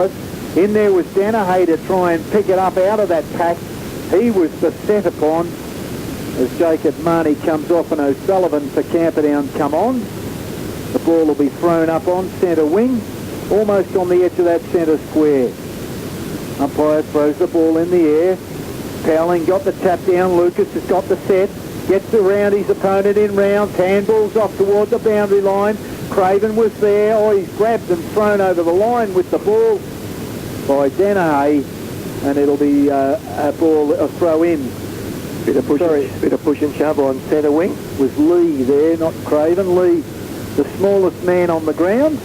In there was Danahay to try and pick it up out of that pack. He was beset upon as Jacob Marnie comes off and O'Sullivan for Camperdown come on. The ball will be thrown up on centre wing, almost on the edge of that centre square. Umpire throws the ball in the air. Powling got the tap down. Lucas has got the set. Gets around his opponent in rounds. Handballs off toward the boundary line. Craven was there. Oh, he's grabbed and thrown over the line with the ball by Danahay, and it'll be a throw in. Bit of push and shove on centre wing. Was Lee there, not Craven. Lee, the smallest man on the ground.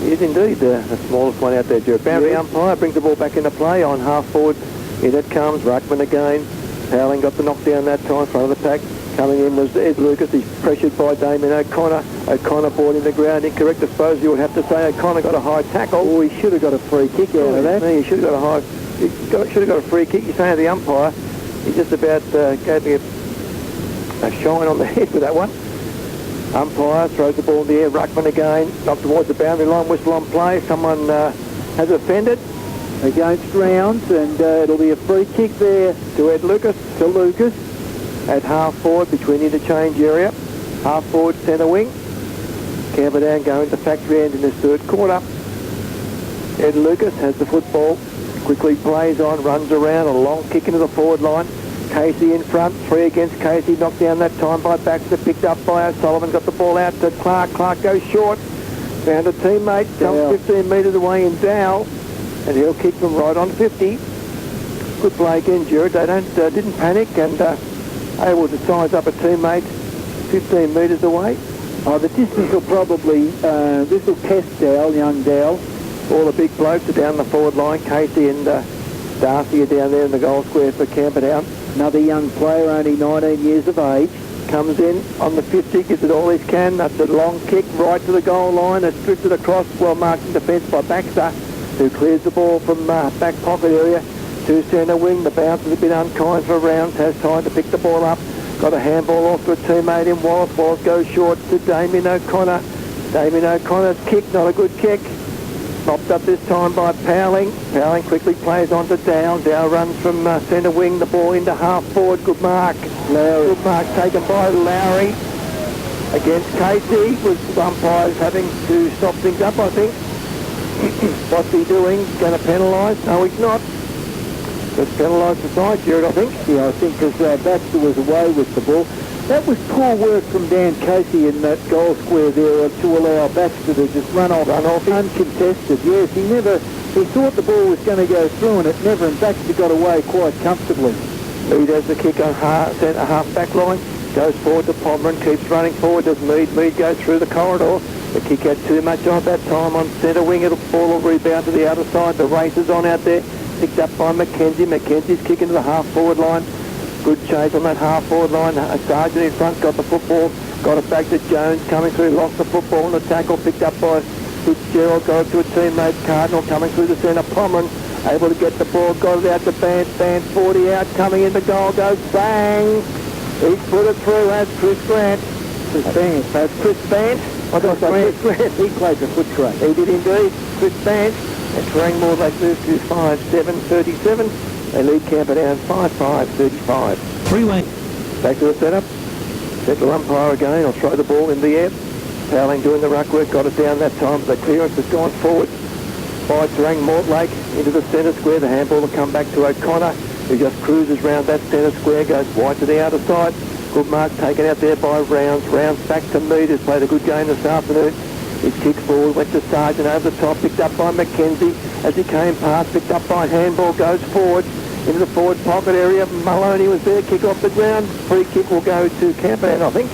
He is indeed the smallest one out there, Joe. Boundary umpire brings the ball back into play on half forward. In it comes Ruckman again. Powling got the knockdown that time, front of the pack. Coming in was Ed Lucas. He's pressured by Damien O'Connor. O'Connor brought in the ground. Incorrect disposal, you would have to say. O'Connor got a high tackle. Oh, he should have got a free kick out of that. He should have got a free kick. You're saying the umpire, he just about gave me a shine on the head with that one. Umpire throws the ball in the air. Ruckman again, knocked towards the boundary line. Whistle on play. Someone has offended against Rounds, and it'll be a free kick there to Ed Lucas. To Lucas. At half forward between interchange area. Half forward centre wing. Camperdown going to factory end in this third quarter. Ed Lucas has the football. Quickly plays on, runs around, a long kick into the forward line. Casey in front, 3 against Casey, knocked down that time by Baxter, picked up by O'Sullivan, got the ball out to Clark. Clark goes short, found a teammate, jumped 15 metres away in Dow, and he'll kick them right on 50. Good play again, Jared. They didn't panic and able to size up a teammate 15 metres away. Oh, the distance will probably, this will test Dow, young Dow. All the big blokes are down the forward line. Casey and Darcy are down there in the goal square for Camperdown. Another young player, only 19 years of age. Comes in on the 50, gives it all he can. That's a long kick right to the goal line. It's drifted across, well marked in defence by Baxter, who clears the ball from back pocket area to centre wing. The bounce is a bit unkind for Rounds. Has time to pick the ball up. Got a handball off to a teammate in Wallace. Wallace goes short to Damien O'Connor. Damien O'Connor's kick, not a good kick. Stopped up this time by Powling. Powling quickly plays on to Dow. Dow runs from centre wing. The ball into half forward. Good mark. Lowry. Good mark taken by Lowry. Against Casey. Was umpires having to stop things up, I think. What's he doing? Going to penalise? No, he's not. Just penalised the side, Jared, I think. Yeah, I think because Baxter was away with the ball. That was poor work from Dan Casey in that goal square there to allow Baxter to just run off uncontested. Yes, he thought the ball was going to go through and it never, and Baxter got away quite comfortably. Mead has the kick on centre half back line, goes forward to Pomeran, keeps running forward, does Mead goes through the corridor. The kick had too much on that time on centre wing, it'll fall or rebound to the outer side. The race is on out there, picked up by Mackenzie. Mackenzie's kick into the half forward line. Good chase on that half forward line. A Sargent in front got the football, got it back to Jones coming through, lost the football on the tackle, picked up by Fitzgerald, got it to a teammate, Cardinal coming through the centre. Pomeran able to get the ball, got it out to Band 40 out, coming in, the goal goes bang. He's put it through as Chris Grant. That's Chris Bant. I thought Chris Grant. He played the foot track. He did indeed. Chris Bant. And Terangmore, they move to 5-7-37. They lead Camperdown 5-5-35. Freeway. Back to the setup. Central umpire again. I'll throw the ball in the air. Powling doing the ruck work. Got it down that time. The clearance has gone forward by Terang Mortlake into the centre square. The handball will come back to O'Connor, who just cruises round that centre square. Goes wide to the outer side. Good mark taken out there by Rounds. Rounds back to Mead, who's played a good game this afternoon. His kick forward went to Sargent over the top, picked up by Mackenzie as he came past, picked up by handball, goes forward into the forward pocket area. Maloney was there, kick off the ground. Free kick will go to Camperdown, I think.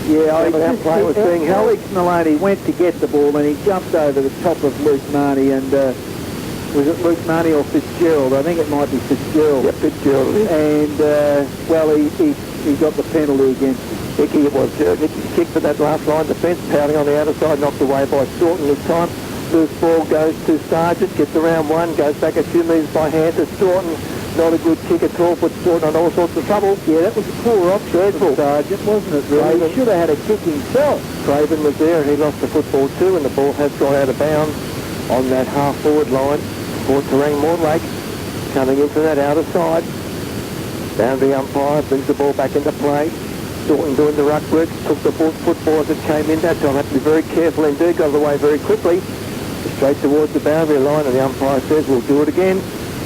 Yeah, that play was being held. Alex Maloney went to get the ball and he jumped over the top of Luke Marnie and was it Luke Marnie or Fitzgerald? I think it might be Fitzgerald. Yeah, Fitzgerald. And well, he got the penalty against him. Hickey, it was Hickey's kick for that last line defence, Powling on the outer side, knocked away by Staunton this time. Loose ball goes to Sargent, gets around one, goes back a few metres by hand to Staunton. Not a good kick at all, put Staunton on all sorts of trouble. Yeah, that was a poor option for Sargent, wasn't it, really? He should have had a kick himself. Craven was there and he lost the football too, and the ball has gone out of bounds on that half-forward line for Terang Mortlake, coming in from that outer side. Boundary umpire brings the ball back into play. Thornton doing the ruck work, took the football as it came in that time. Had to be very careful indeed, got away very quickly. Straight towards the boundary line, and the umpire says, we'll do it again.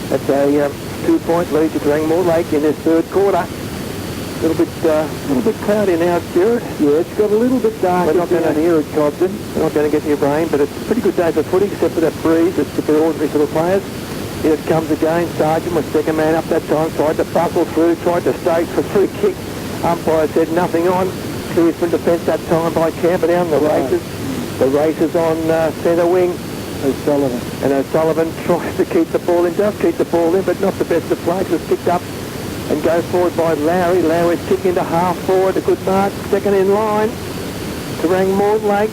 That's a 2-point lead to Terang Mortlake in this third quarter. A little bit cloudy now, Stuart. Yeah, it's got a little bit darker down here at Cobden. We're not going to get in your brain, but it's a pretty good day for footy, except for that breeze. It's for the ordinary sort of players. Here it comes again. Sargent was second man up that time, tried to bustle through, tried to stage for free kick. Umpire said nothing on. Cleared from defence that time by Camperdown. The races on centre wing. O'Sullivan. And O'Sullivan tries to keep the ball in, does keep the ball in, but not the best of places. Picked up and goes forward by Lowry. Lowry's kick into half forward, a good mark. Second in line. Terang Mortlake.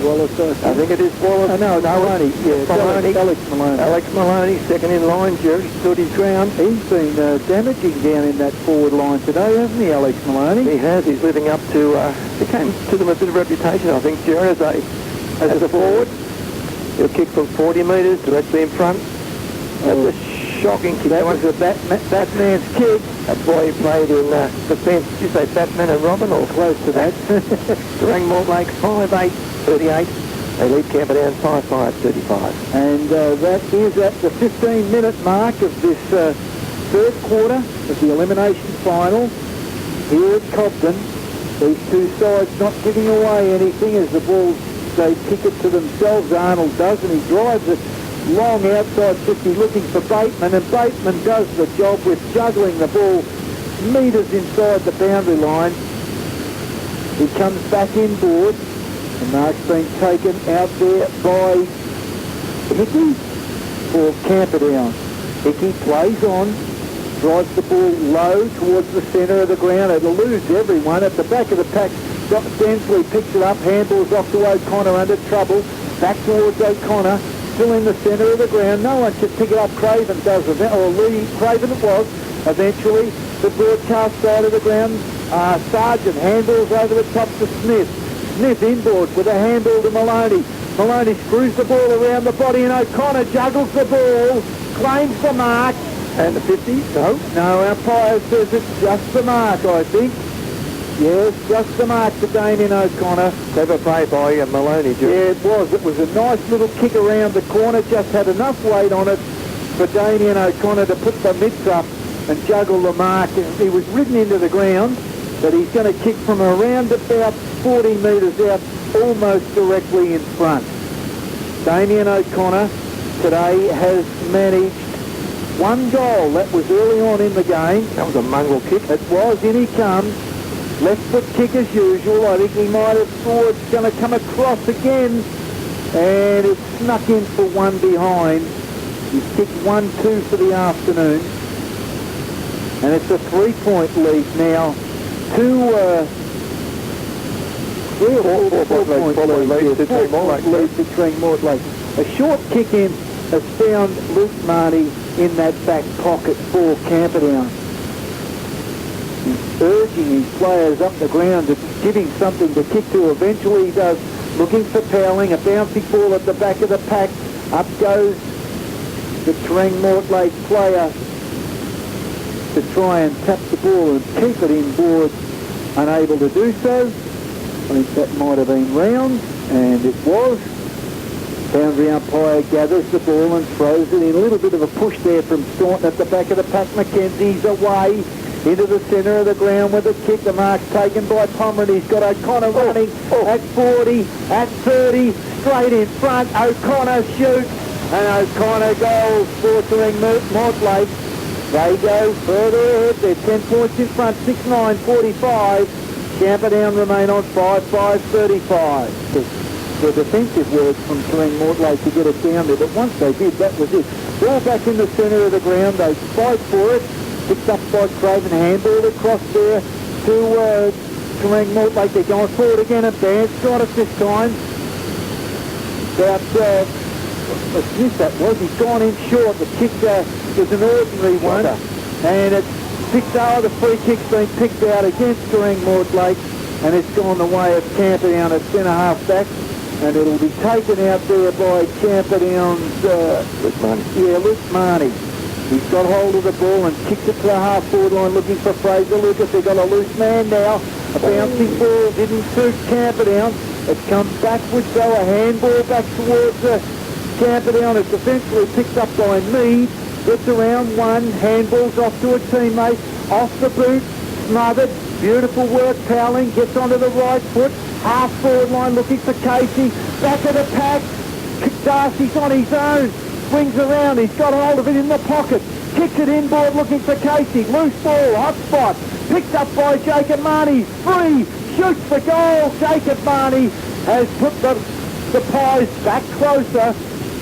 Wallace, I think it is Wallace. Oh, no, Maloney. Yeah, Maloney. Alex Maloney. Alex Maloney, second in line, Jerry. Stood his ground. He's been damaging down in that forward line today, hasn't he, Alex Maloney? He has. He's living up to, became to them a bit of reputation, I think, Jerry, as a forward. He'll kick from 40 metres directly in front. That's a shocking kick. That was a Batman's kick. That's why he played in defence. Did you say Batman and Robin, or close to that? Terang Mortlake, 5'8", 38. They lead Camperdown 5'5", 35. And that is at the 15-minute mark of this third quarter of the elimination final here at Cobden. These two sides not giving away anything as the ball, they kick it to themselves. Arnold does, and he drives it long outside 50 looking for Bateman, and Bateman does the job with juggling the ball metres inside the boundary line. He comes back inboard. The mark's been taken out there by Hickey for Camperdown. Hickey plays on, drives the ball low towards the centre of the ground. It'll lose everyone. At the back of the pack, Stansley picks it up, handballs off to O'Connor under trouble. Back towards O'Connor, still in the centre of the ground. No one can pick it up. Craven does it, or Lee Craven it was. Eventually, the broadcast side of the ground, Sargent handballs over the top to Smith. Smith inboard with a handball to Maloney. Maloney screws the ball around the body, and O'Connor juggles the ball, claims the mark. And the 50? No, umpire says it's just the mark, I think. Yes, just the mark to Damien O'Connor. Clever play by Maloney, Jim. Yeah, it was. It was a nice little kick around the corner, just had enough weight on it for Damien O'Connor to put the mitts up and juggle the mark. He was ridden into the ground, but he's going to kick from around about 40 metres out, almost directly in front. Damien O'Connor today has managed one goal. That was early on in the game. That was a mongrel kick. It was. In he comes. Left foot kick as usual. I think he might have thought it's going to come across again. And it snuck in for one behind. He's kicked 1-2 for the afternoon. And it's a 3-point lead now. Four-point lead to Terang Mortlake. A short kick in has found Luke Marnie in that back pocket for Camperdown. He's urging his players up the ground to give him something to kick to. Eventually he does, looking for Powling, a bouncing ball at the back of the pack. Up goes the Terang Mortlake player to try and tap the ball and keep it inboard. Unable to do so. I think that might have been round, and it was. Boundary umpire gathers the ball and throws it in. A little bit of a push there from Staunton at the back of the pack. Mackenzie's away into the centre of the ground with a kick. The mark's taken by Pomeran. He's got O'Connor running at 40, at 30, straight in front. O'Connor shoots, and O'Connor goals for Terang Mortlake. They go further ahead. They're 10 points in front, 6-9, 45. Camperdown remain on 5-5, 35. The defensive work from Terang Mortlake to get it down there, but once they did, that was it. Ball back in the centre of the ground, they fight for it, picked up by Craven, handballed across there to Terang Mortlake. They're going forward again, and Band's got it this time. About Smith that was, he's gone in short. The kick was an ordinary one, and it's picked out. The free kick's been picked out against Terang Mortlake, and it's gone the way of Camperdown at centre half back. and it'll be taken out there by Camperdown's Luke Marnie. He's got hold of the ball and kicked it to the half-forward line looking for Fraser Lucas. They've got a loose man now. A bouncing ball didn't suit Camperdown. It's come backwards though, a handball back towards Camperdown. It's eventually picked up by Mead. Gets around one, handballs off to a teammate, off the boot, smothered. Beautiful work, Powling, gets onto the right foot. Half-forward line looking for Casey. Back of the pack. Darcy's on his own. Swings around, he's got hold of it in the pocket, kicks it inboard looking for Casey, loose ball, hot spot, picked up by Jacob Marnie, free, shoots the goal. Jacob Marnie has put the Pies back closer.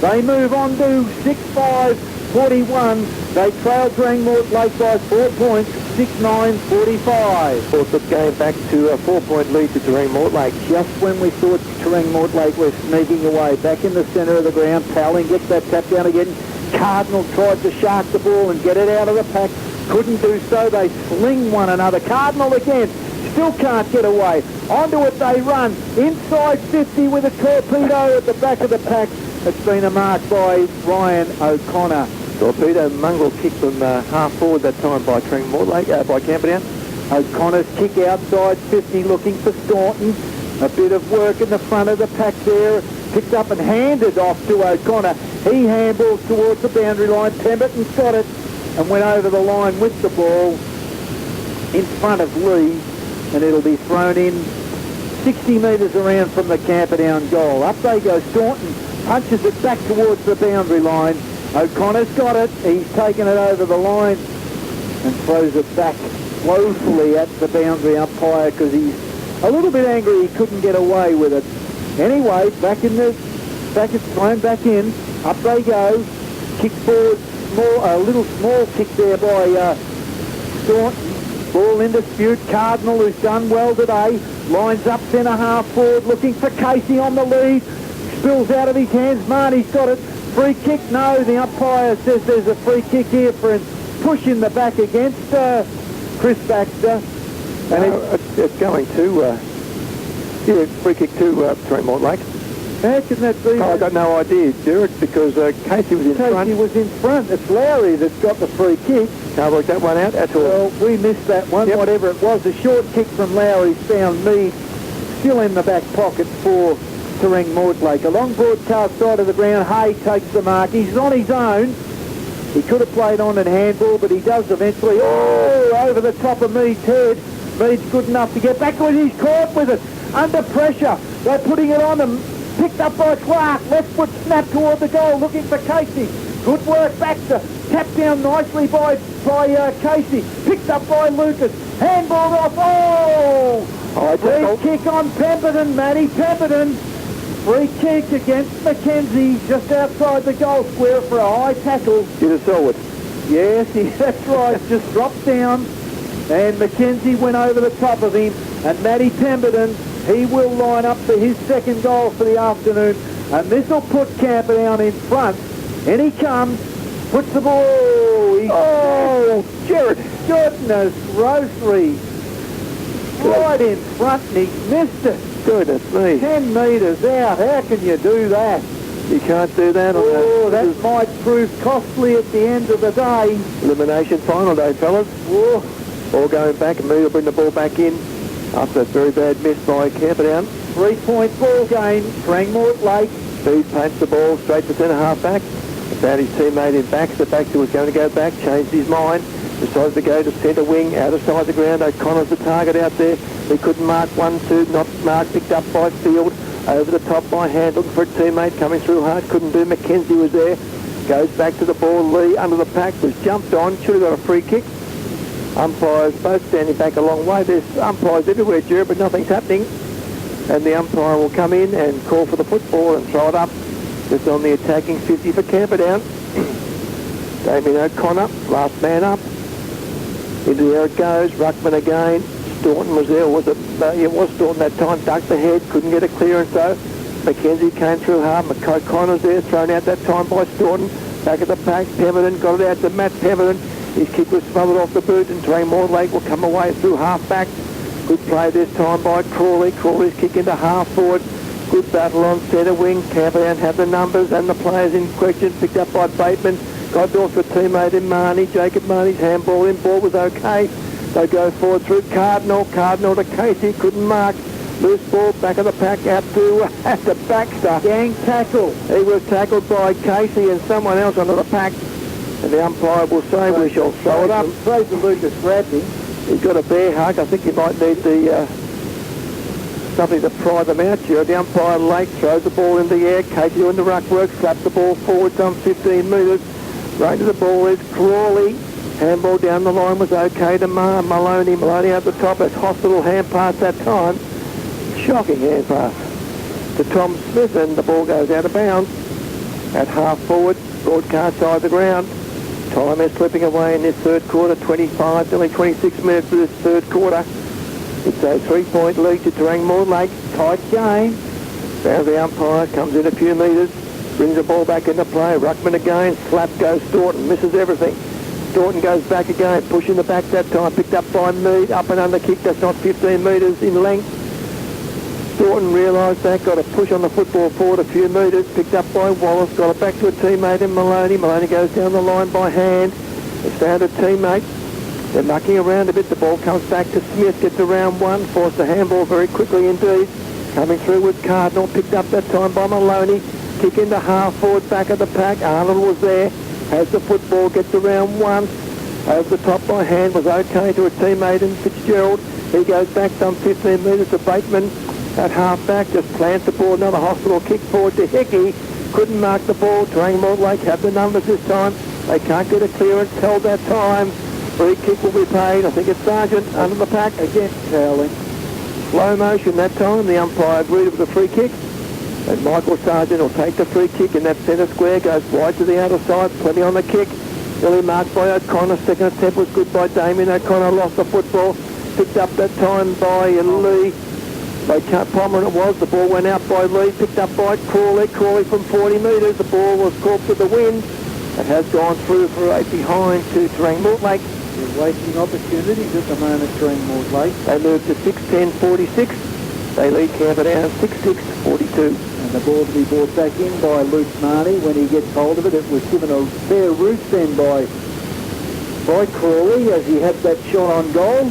They move on to 6-5-41. They trail Terang Mortlake by 4 points, 6-9-45. Fourth the game back to a 4-point lead to Terang Mortlake. Just when we thought Terang Mortlake was sneaking away, back in the centre of the ground, Powling gets that tap down again. Cardinal tried to shark the ball and get it out of the pack. Couldn't do so. They sling one another. Cardinal again. Still can't get away. Onto it they run. Inside 50 with a torpedo at the back of the pack. It's been a mark by Ryan O'Connor. Torpedo mongrel kick from half forward that time by Terang Mortlake, by Camperdown. O'Connor's kick outside 50 looking for Staunton. A bit of work in the front of the pack there. Picked up and handed off to O'Connor. He handballs towards the boundary line. Pemberton's got it and went over the line with the ball in front of Lee, and it'll be thrown in 60 metres around from the Camperdown goal. Up they go. Staunton punches it back towards the boundary line. O'Connor's got it. He's taken it over the line and throws it back woefully at the boundary umpire because he's a little bit angry he couldn't get away with it. Anyway, it's thrown back in. Up they go. Kick forward, a little small kick there by Staunton. Ball in dispute. Cardinal, who's done well today, lines up centre half forward looking for Casey on the lead. Spills out of his hands. Marnie's got it. Free kick? No, the umpire says there's a free kick here for a push in the back against Chris Baxter. And it's going to, free kick to Terang Mortlake. How can that be? I got no idea, Jared, because Casey was in front. Casey was in front. It's Lowry that's got the free kick. Can't work that one out at all. Well, we missed that one, whatever it was. A short kick from Lowry's found me still in the back pocket for Terang Mortlake. Along broadcast side of the ground, Hay takes the mark. He's on his own. He could have played on in handball, but he does eventually. Oh, over the top of Mead's head. Mead's good enough to get back. He's caught with it. Under pressure. They're putting it on him. Picked up by Clark. Left foot snap toward the goal, looking for Casey. Good work, Baxter. Tapped down nicely by Casey. Picked up by Lucas. Handball off. Oh! Free kick on Pemberton, Matty Pemberton. Free kick against Mackenzie just outside the goal square for a high tackle. Did a solid. Yes, that's right. Just dropped down. And Mackenzie went over the top of him. And Matty Pemberton, he will line up for his second goal for the afternoon. And this will put Camperdown in front. In he comes. Puts the ball. Jared. Goodness, Rosary. Right in front and he missed it. Goodness me. 10 metres out. How can you do that? You can't do that. That might prove costly at the end of the day. Elimination final day, fellas. Ball going back, and Mead will bring the ball back in after a very bad miss by Camperdown. 3-point ball game. Terang Mortlake. Mead paints the ball straight to centre half back. Found his teammate in Baxter. Baxter was going to go back, changed his mind. Decided to go to centre wing, out of side the ground. O'Connor's the target out there. He couldn't mark 1-2, not marked, picked up by Field. Over the top by Hand, looking for a teammate, coming through hard, couldn't do. Mackenzie was there. Goes back to the ball. Lee under the pack, was jumped on, should have got a free kick. Umpires both standing back a long way. There's umpires everywhere, Jared, but nothing's happening. And the umpire will come in and call for the football and throw it up. Just on the attacking 50 for Camperdown. Damien O'Connor, last man up. Into the air it goes. Ruckman again. Staunton was there. It was Staunton that time. Ducked the head. Couldn't get a clearance though. Mackenzie came through hard. O'Connor's there. Thrown out that time by Staunton. Back at the pack. Pemberton got it out to Matt Pemberton. His kick was smothered off the boot, and Terang Mortlake will come away through half back. Good play this time by Crawley. Crawley's kick into half forward. Good battle on centre wing. Camperdown have the numbers and the players in question. Picked up by Bateman. Got off to a teammate in Marnie. Jacob Marnie's handball in. Ball was okay. They go forward through Cardinal. Cardinal to Casey. Couldn't mark. Loose ball, back of the pack, out to Baxter. Gang tackle. He was tackled by Casey and someone else under the pack. And the umpire will say we shall throw it up. Fraser Lucas grabbed him. He's got a bear hug. I think he might need the something to pry them out here. The umpire late throws the ball in the air. Casey doing the ruck work, slaps the ball forward some 15 metres. Range of the ball is Crawley. Handball down the line was okay to Maloney. Maloney out the top. It's hospital hand pass that time. Shocking hand pass to Tom Smith, and the ball goes out of bounds at half forward, broadcast side of the ground. Time is slipping away in this third quarter, 25, only 26 minutes for this third quarter. It's a 3-point lead to Terang Mortlake. Tight game. Found the umpire, comes in a few metres, brings the ball back into play. Ruckman again, slap goes Staunton, misses everything. Staunton goes back again, pushing the back that time, picked up by Mead, up and under kick, that's not 15 metres in length. Staunton realised that, got a push on the football forward a few metres, picked up by Wallace, got it back to a teammate in Maloney. Maloney goes down the line by hand. It's found a teammate. They're mucking around a bit. The ball comes back to Smith, gets around one, forced the handball very quickly indeed. Coming through with Cardinal, picked up that time by Maloney. Kick into half forward, back of the pack. Arnold was there, has the football, gets around one. Over the top by hand, was okay to a teammate in Fitzgerald. He goes back some 15 metres to Bateman. At half back, just plants the ball, another hospital kick forward to Hickey. Couldn't mark the ball. Terang Mortlake have the numbers this time. They can't get a clearance, held that time. Free kick will be paid. I think it's Sargent under the pack. Again, Cowling. Slow motion that time. The umpire agreed with the free kick. And Michael Sargent will take the free kick in that centre square, goes wide to the outer side, plenty on the kick. Nearly marked by O'Connor. Second attempt was good by Damien O'Connor. Lost the football. Picked up that time by Lee. They can't Pomeran it was. The ball went out by Lee, picked up by Crawley. Crawley from 40 metres. The ball was caught to the wind. It has gone through for a behind to Terang Mortlake. They're wasting opportunities at the moment, Terang Mortlake. They move to 6-10-46. They lead Camperdown 6-6-42. And the ball to be brought back in by Luke Marnie. When he gets hold of it, it was given a fair roost then by Crawley as he had that shot on goal.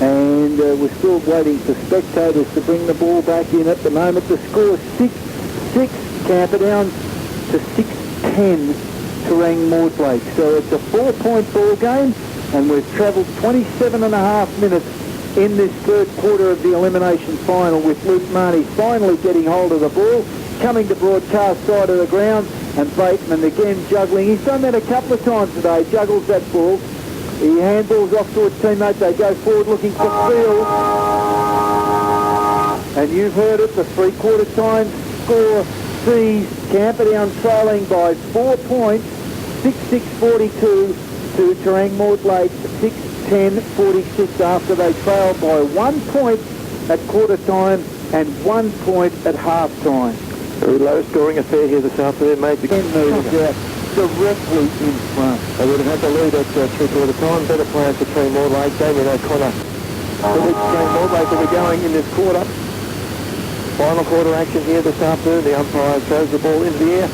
And we're still waiting for spectators to bring the ball back in. At the moment, the score is 6-6 Camperdown to 6-10 Terang Mortlake. So it's a 4-point ball game, and we've travelled 27 and a half minutes in this third quarter of the elimination final, with Luke Marnie finally getting hold of the ball, coming to broadcast side of the ground, and Bateman again juggling. He's done that a couple of times today, juggles that ball. He handballs off to a teammate. They go forward looking for field. And you've heard it, the three-quarter time score sees Camperdown trailing by 4 points, 6-6-42 to Terang Mortlake, 6-10-46 after they trailed by 1 point at quarter time and 1 point at half time. Very low scoring affair here this afternoon, mate. 10 metres out, directly in front. They would have had the lead at three-quarter time. Better players for Terang Mortlake. Damien O'Connor. The lead Terang Mortlake will be going in this quarter. Final quarter action here this afternoon. The umpire throws the ball into the air.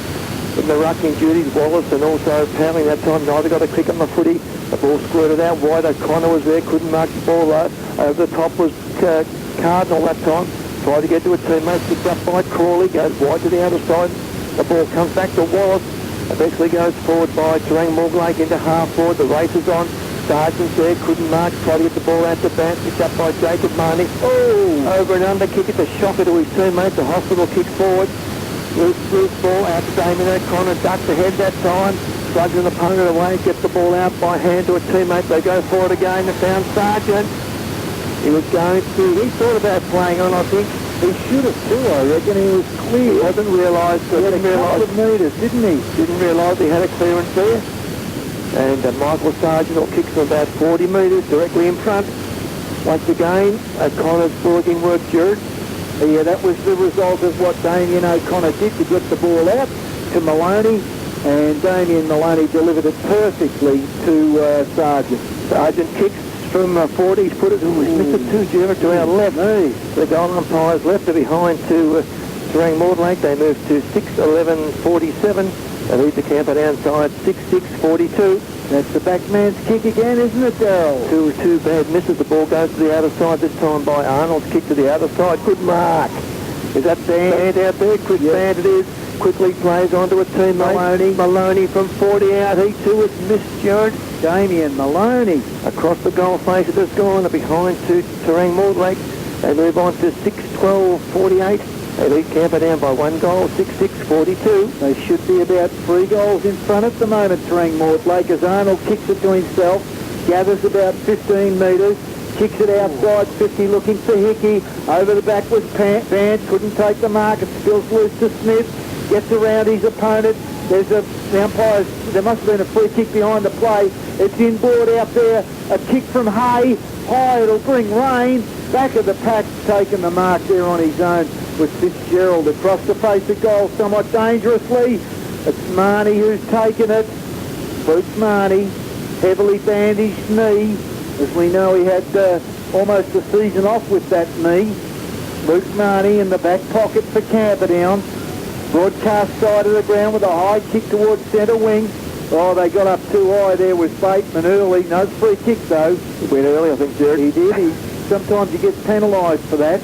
In the rucking duties, Wallace and also Powling that time. Neither got a click on the footy. The ball squirted out wide. O'Connor was there. Couldn't mark the ball low. Over the top was Cardinal that time. Tried to get to a teammate. Picked up by Crawley. Goes wide to the outer side. The ball comes back to Wallace. Eventually goes forward by Terang Mortlake into half forward. The race is on. Sargent's there, couldn't mark, tried to get the ball out to bat, picked up by Jacob Marnie. Oh! Over and under kick, it's a shocker to his teammate. The hospital kick forward. Loose ball out to Damien O'Connor, ducks ahead that time. Slugs an opponent away, gets the ball out by hand to a teammate. They go forward again, they found Sargent. He was going to, he thought about playing on, I think. He should have too, I reckon. He was clear. He hasn't realised. He had a couple of metres, didn't he? Didn't realise he had a clearance there. And Michael Sargent will kick from about 40 metres directly in front. Once again, O'Connor's bulletin work, Jared. Yeah, that was the result of what Damien O'Connor did to get the ball out to Maloney, and Damien Maloney delivered it perfectly to Sargent. Sargent kicks from 40. He's put it, he's missed it too, Gerard, to our left. The goal umpire's left are behind to Terang Mortlake. They move to 6:11.47. They lead the camper down side 6:6.42. That's the backman's kick again, isn't it, Darryl? Two bad misses. The ball goes to the outer side this time by Arnold's kick to the outer side. Good mark. Is that Band out there? Quick Band it is. Quickly plays onto a teammate. Maloney from 40 out. He too is missed, Jared. Damien Maloney. Across the goal face it has gone. They're behind to Terang Mortlake. They move on to 6:12.48. They lead camper down by 1 goal, 6:6.42. They should be about 3 goals in front at the moment, Terang Mortlake, as Arnold kicks it to himself, gathers about 15 metres, kicks it outside 50, looking for Hickey. Over the back was Vance, couldn't take the mark. It spills loose to Smith, gets around his opponent. There's the umpires, there must have been a free kick behind the play. It's inboard out there, a kick from Hay. High, it'll bring rain. Back of the pack, taking the mark there on his own with Fitzgerald across the face of goal somewhat dangerously. It's Marnie who's taken it. Luke Marnie, heavily bandaged knee. As we know, he had almost a season off with that knee. Luke Marnie in the back pocket for Camperdown. Broadcast side of the ground with a high kick towards centre wing. Oh, they got up too high there with Bateman early. No free kick though. He went early, I think, Jared. He did. Sometimes he gets penalised for that.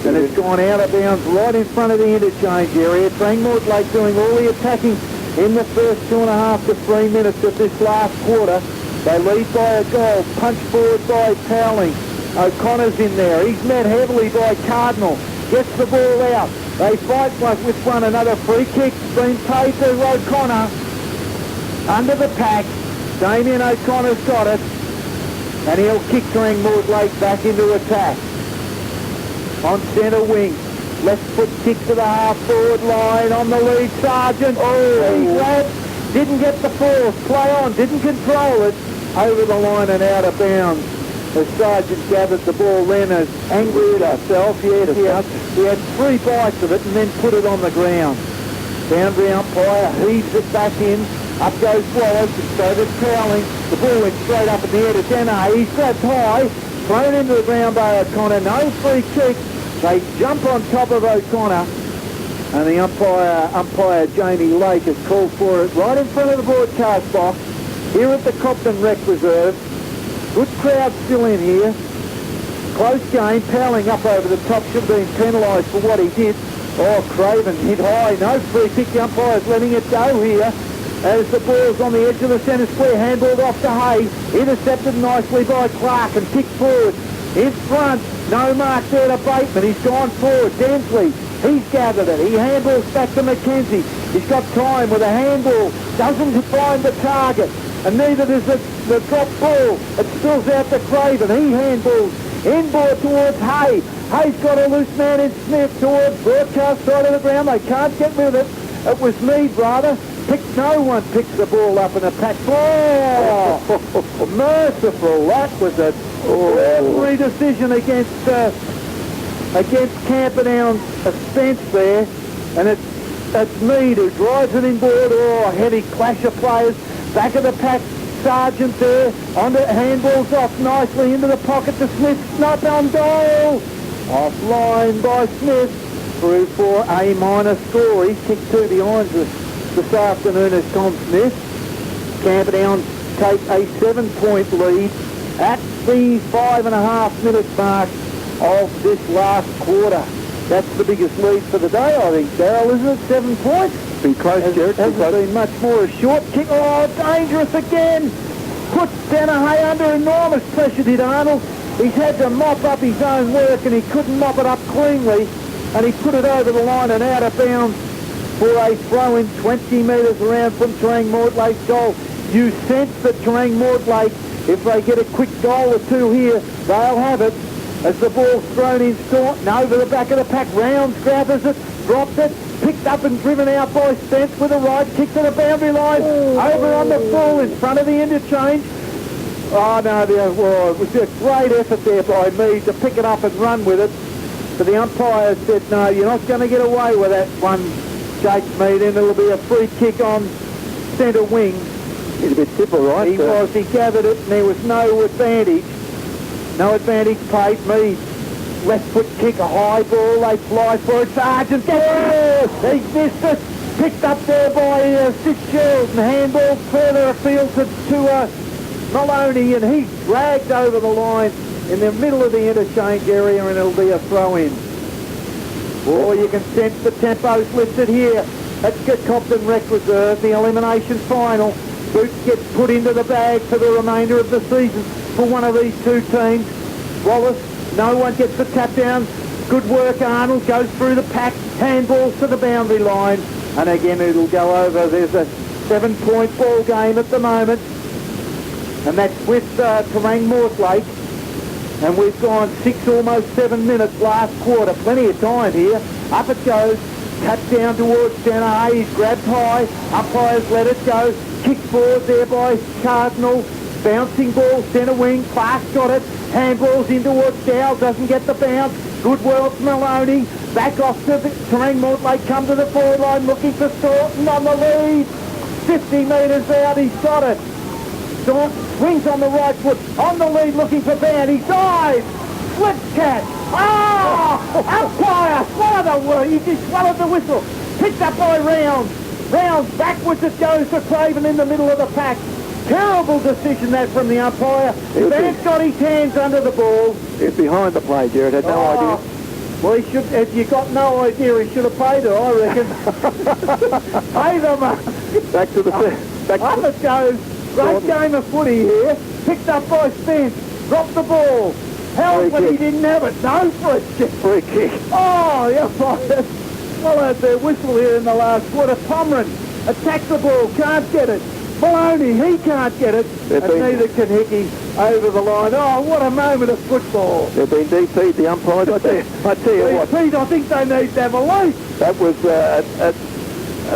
And it's gone out of bounds right in front of the interchange area. Terang Mortlake doing all the attacking in the first 2.5 to 3 minutes of this last quarter. They lead by a goal. Punch forward by Powling. O'Connor's in there. He's met heavily by Cardinal. Gets the ball out. They fight with one another. Free kick been paid to O'Connor. Under the pack. Damien O'Connor's got it. And he'll kick Terang Mortlake back into attack. On centre wing. Left foot kick to the half-forward line on the lead. Sargent. Oh, he grabbed. Didn't get the force. Play on. Didn't control it. Over the line and out of bounds. As Sargent gathered the ball then, as angry at herself. Yes, he had 3 bites of it and then put it on the ground. Boundary umpire heaves it back in. Up goes Wallace, so there's Powling. The ball went straight up in the air to Dene. He's grabbed high, thrown into the ground by O'Connor. No free kick. They jump on top of O'Connor. And the umpire Jamie Lake has called for it right in front of the broadcast box. Here at the Copton Rec Reserve. Good crowd still in here. Close game. Powling up over the top. Should have been penalised for what he did. Oh, Craven hit high. No free kick. The umpire's letting it go here. As the ball's on the edge of the centre square, handballed off to Hay, intercepted nicely by Clark and kicked forward. In front, no mark there to Bateman, he's gone forward. Dansley, he's gathered it, he handballs back to McKenzie. He's got time with a handball, doesn't find the target, and neither does the drop ball. It spills out to Craven, he handballs inboard towards Hay. Hay's got a loose man in Smith towards broadcast side of the ground, they can't get rid of it. It was Mead, rather. No one picks the ball up in a pack. Oh, merciful. That was a referee decision against Camperdown's Spence there. And it's Mead who drives it inboard. Oh, heavy clash of players. Back of the pack, Sargent there. Onto handballs off nicely into the pocket to Smith. Snap on goal. Offline by Smith. Through for A- score. He's kicked 2 behinds this afternoon as Tom Smith. Camperdown take a 7-point lead at the 5.5 minute mark of this last quarter. That's the biggest lead for the day, I think, Darryl, isn't it? 7 points? Be close, Jared. Hasn't been much more. A short kick. Oh, dangerous again. Puts Danahay under enormous pressure, did Arnold. He's had to mop up his own work and he couldn't mop it up cleanly. And he put it over the line and out of bounds for a throw-in 20 metres around from Terang Mortlake's goal. You sense that Terang Mortlake, if they get a quick goal or two here, they'll have it. As the ball's thrown in Staunton over the back of the pack, Rounds gathers it, drops it, picked up and driven out by Spence with a right kick to the boundary line, over on the full in front of the interchange. Oh no, it was a great effort there by me to pick it up and run with it. But the umpire said, no, you're not going to get away with that one, Jake Mead, and it'll be a free kick on centre wing. He's a bit simple, right? He gathered it and there was no advantage. No advantage paid. Mead, left foot kick, a high ball. They fly for it. Sargent gets it. He's missed it. Picked up there by Fitzgerald and handballed further afield to Maloney, and he's dragged over the line in the middle of the interchange area, and it'll be a throw-in. Oh, you can sense the tempo's lifted here at Compton Rec Reserve, the elimination final. Boots gets put into the bag for the remainder of the season for one of these two teams. Wallace, no one gets the tap down. Good work, Arnold goes through the pack, handballs to the boundary line, and again it'll go over. There's a 7-point ball game at the moment, and that's with Terang Mortlake. And we've gone 6, almost 7 minutes last quarter. Plenty of time here. Up it goes. Tap down towards Danaher. He's grabbed high. Umpires let it go. Kick forward there by Cardinal. Bouncing ball, centre wing. Clark's got it. Handballs in towards Dow. Doesn't get the bounce. Goodwell to Maloney. Back off to Terang Mortlake. Come to the forward line looking for Staunton on the lead. 50 metres out. He's got it. Staunton swings on the right foot, on the lead looking for Van. He dives, slips catch. Oh! Umpire, swallowed the word. He just swallowed the whistle. Picked up by Rounds. Rounds, backwards it goes to Craven in the middle of the pack. Terrible decision that from the umpire. Van's got his hands under the ball. He's behind the play, Jared. Had no idea. Well, he should. If you got no idea, he should have paid it, I reckon. Pay them up. Back to the back. Up it goes. Great game of footy here. Picked up by Spence. Dropped the ball. Held, but he didn't have it. No for it. Free kick. Oh, yeah, followed their whistle here in the last quarter. Pomeran attacks the ball. Can't get it. Maloney, he can't get it. And neither can Hickey over the line. Oh, what a moment of football. They've been DP'd, the umpires. I tell you what. DP'd, I think they need to have a lead. That was a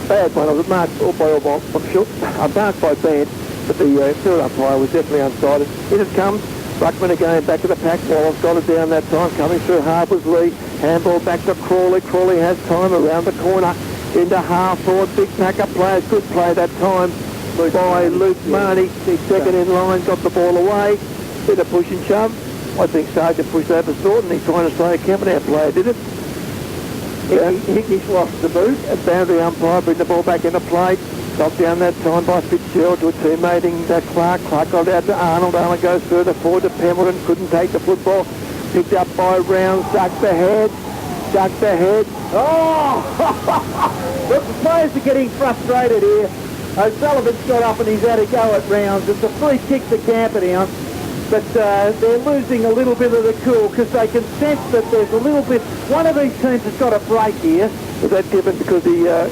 bad one. It was marked by, I'm sure, marked by Band. But the third umpire was definitely unsighted. In it comes. Ruckman again back to the pack. Wallace got it down that time. Coming through Harper's Lee. Handball back to Crawley. Crawley has time around the corner. Into half forward. Big pack of players. Good play that time by Luke Marnie. Second in line. Got the ball away. Bit of push and shove. I think Sargent pushed over Staunton. He's trying to say a Camperdown player did it. Hickey's lost the boot. A boundary umpire. Bring the ball back into play. Knocked down that time by Fitzgerald to a teammate in Clark. Clark got out to Arnold. Arnold goes further forward to Pemberton. Couldn't take the football. Picked up by Rounds. Ducked the head. Ducked the head. Oh! Look, the players are getting frustrated here. O'Sullivan's got up and he's had a go at Rounds. It's a free kick to Camperdown. But they're losing a little bit of the cool because they can sense that there's a little bit... One of these teams has got a break here. Was that given because the...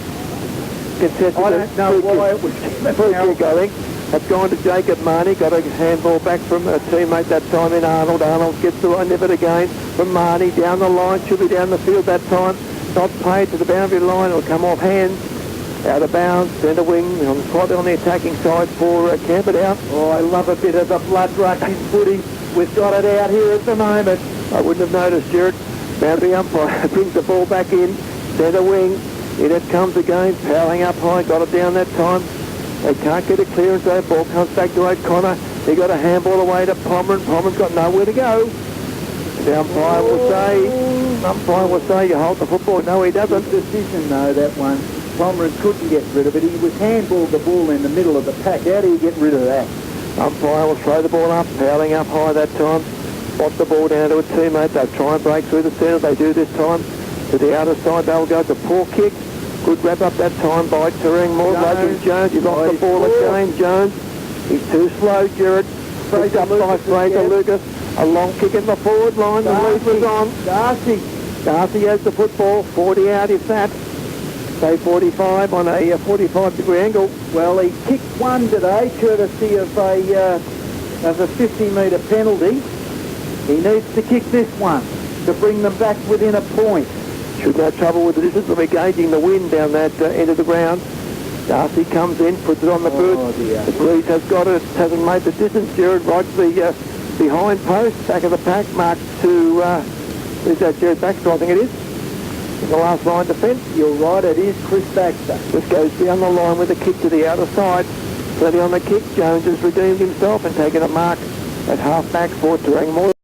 I don't know why it was given going. That's gone to Jacob Marnie. Got a handball back from a teammate that time in Arnold. Arnold gets the line, never again from Marnie. Down the line, should be down the field that time. Not paid to the boundary line. It'll come off hands. Out of bounds, centre wing, slightly on the attacking side for Camperdown. Oh, I love a bit of the blood rush in footy. We've got it out here at the moment. I wouldn't have noticed, Jared. Boundary umpire brings the ball back in. Centre wing. In it comes again, powering up high, got it down that time. They can't get a clearance though. Ball comes back to O'Connor. He got a handball away to Pomeran. Pomeran's got nowhere to go. The umpire will say, you hold the football. No, he doesn't. Good decision though, that one. Pomeran couldn't get rid of it. He was handballed the ball in the middle of the pack. How do you get rid of that? Umpire will throw the ball up, powering up high that time. Spot the ball down to a teammate. They'll try and break through the centre. They do this time. To the outer side, they'll go to poor kick. Good wrap up that time by Terang Mortlake. Jones, he lost the ball again. Jones, he's too slow, Jared. Picked up by Fraser Lucas. A long kick in the forward line. The lead was on. Darcy has the football. 40 out if that. Say 45 on a 45-degree angle. Well, he kicked one today, courtesy of a 50-metre penalty. He needs to kick this one to bring them back within a point. Should have trouble with the distance. We'll be gauging the wind down that end of the ground. Darcy comes in, puts it on the boot. Oh dear. The Breeze has got it, hasn't made the distance. Jared right to the behind post, back of the pack, marked to, is that Jared Baxter, I think it is. In the last line defence. You're right, it is Chris Baxter. This goes down the line with a kick to the outer side. Plenty on the kick. Jones has redeemed himself and taken a mark at half back for Terang Mortlake.